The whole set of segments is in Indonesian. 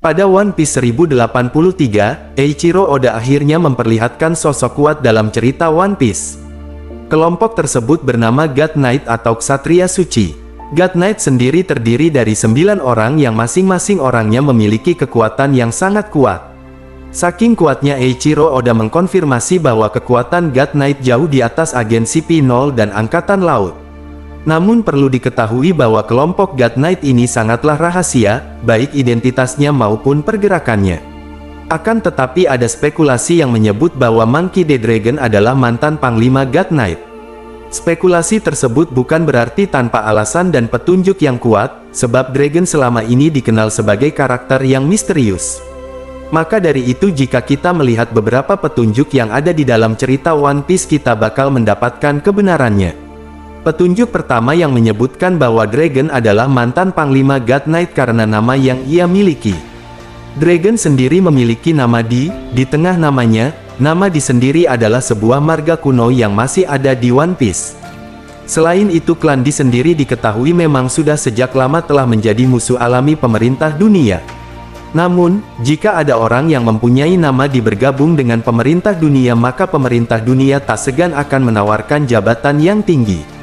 Pada One Piece 1083, Eiichiro Oda akhirnya memperlihatkan sosok kuat dalam cerita One Piece. Kelompok tersebut bernama God Knight atau Ksatria Suci. God Knight sendiri terdiri dari 9 orang yang masing-masing orangnya memiliki kekuatan yang sangat kuat. Saking kuatnya Eiichiro Oda mengkonfirmasi bahwa kekuatan God Knight jauh di atas agensi P0 dan Angkatan Laut. Namun perlu diketahui bahwa kelompok God Knight ini sangatlah rahasia, baik identitasnya maupun pergerakannya. Akan tetapi ada spekulasi yang menyebut bahwa Monkey D. Dragon adalah mantan Panglima God Knight. Spekulasi tersebut bukan berarti tanpa alasan dan petunjuk yang kuat, sebab Dragon selama ini dikenal sebagai karakter yang misterius. Maka dari itu jika kita melihat beberapa petunjuk yang ada di dalam cerita One Piece kita bakal mendapatkan kebenarannya. Petunjuk pertama yang menyebutkan bahwa Dragon adalah mantan Panglima God Knight karena nama yang ia miliki. Dragon sendiri memiliki nama di tengah namanya, nama di sendiri adalah sebuah marga kuno yang masih ada di One Piece. Selain itu klan di sendiri diketahui memang sudah sejak lama telah menjadi musuh alami pemerintah dunia. Namun, jika ada orang yang mempunyai nama di bergabung dengan pemerintah dunia maka pemerintah dunia tak segan akan menawarkan jabatan yang tinggi.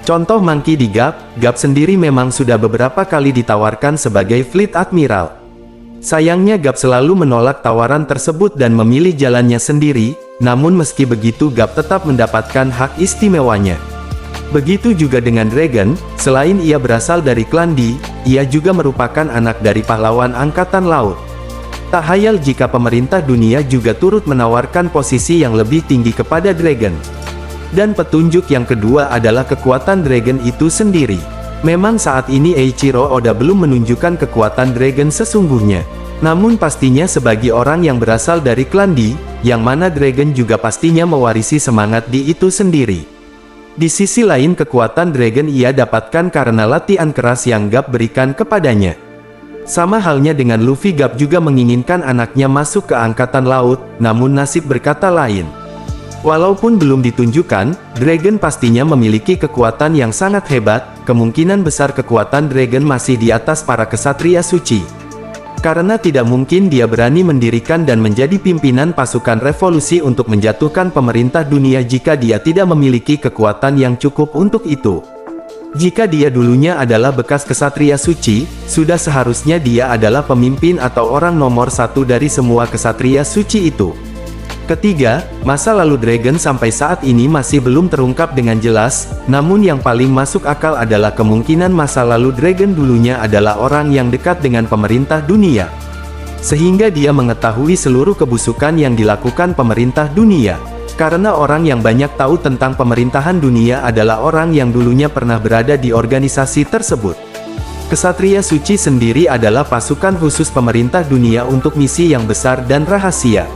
Contoh Monkey D. Garp sendiri memang sudah beberapa kali ditawarkan sebagai Fleet Admiral. Sayangnya Garp selalu menolak tawaran tersebut dan memilih jalannya sendiri, namun meski begitu Garp tetap mendapatkan hak istimewanya. Begitu juga dengan Dragon, selain ia berasal dari klan D, ia juga merupakan anak dari pahlawan Angkatan Laut. Tak hayal jika pemerintah dunia juga turut menawarkan posisi yang lebih tinggi kepada Dragon. Dan petunjuk yang kedua adalah kekuatan Dragon itu sendiri. Memang saat ini Eiichiro Oda belum menunjukkan kekuatan Dragon sesungguhnya. Namun pastinya sebagai orang yang berasal dari klan D, yang mana Dragon juga pastinya mewarisi semangat D itu sendiri. Di sisi lain kekuatan Dragon ia dapatkan karena latihan keras yang Garp berikan kepadanya. Sama halnya dengan Luffy, Garp juga menginginkan anaknya masuk ke Angkatan Laut, namun nasib berkata lain. Walaupun belum ditunjukkan, Dragon pastinya memiliki kekuatan yang sangat hebat, kemungkinan besar kekuatan Dragon masih di atas para kesatria suci. Karena tidak mungkin dia berani mendirikan dan menjadi pimpinan pasukan revolusi untuk menjatuhkan pemerintah dunia jika dia tidak memiliki kekuatan yang cukup untuk itu. Jika dia dulunya adalah bekas kesatria suci, sudah seharusnya dia adalah pemimpin atau orang nomor satu dari semua kesatria suci itu. Ketiga, masa lalu Dragon sampai saat ini masih belum terungkap dengan jelas, namun yang paling masuk akal adalah kemungkinan masa lalu Dragon dulunya adalah orang yang dekat dengan pemerintah dunia. Sehingga dia mengetahui seluruh kebusukan yang dilakukan pemerintah dunia. Karena orang yang banyak tahu tentang pemerintahan dunia adalah orang yang dulunya pernah berada di organisasi tersebut. Kesatria Suci sendiri adalah pasukan khusus pemerintah dunia untuk misi yang besar dan rahasia.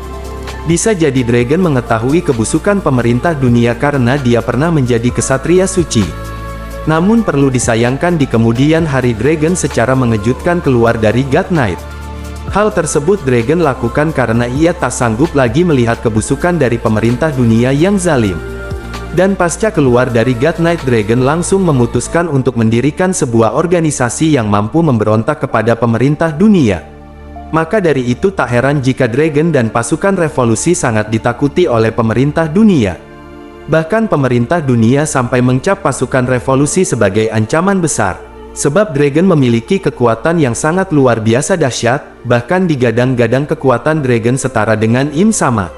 Bisa jadi Dragon mengetahui kebusukan pemerintah dunia karena dia pernah menjadi kesatria suci. Namun perlu disayangkan di kemudian hari Dragon secara mengejutkan keluar dari God Knight. Hal tersebut Dragon lakukan karena ia tak sanggup lagi melihat kebusukan dari pemerintah dunia yang zalim. Dan pasca keluar dari God Knight, Dragon langsung memutuskan untuk mendirikan sebuah organisasi yang mampu memberontak kepada pemerintah dunia. Maka dari itu tak heran jika Dragon dan pasukan revolusi sangat ditakuti oleh pemerintah dunia. Bahkan pemerintah dunia sampai mencap pasukan revolusi sebagai ancaman besar. Sebab Dragon memiliki kekuatan yang sangat luar biasa dahsyat, bahkan digadang-gadang kekuatan Dragon setara dengan Im Sama.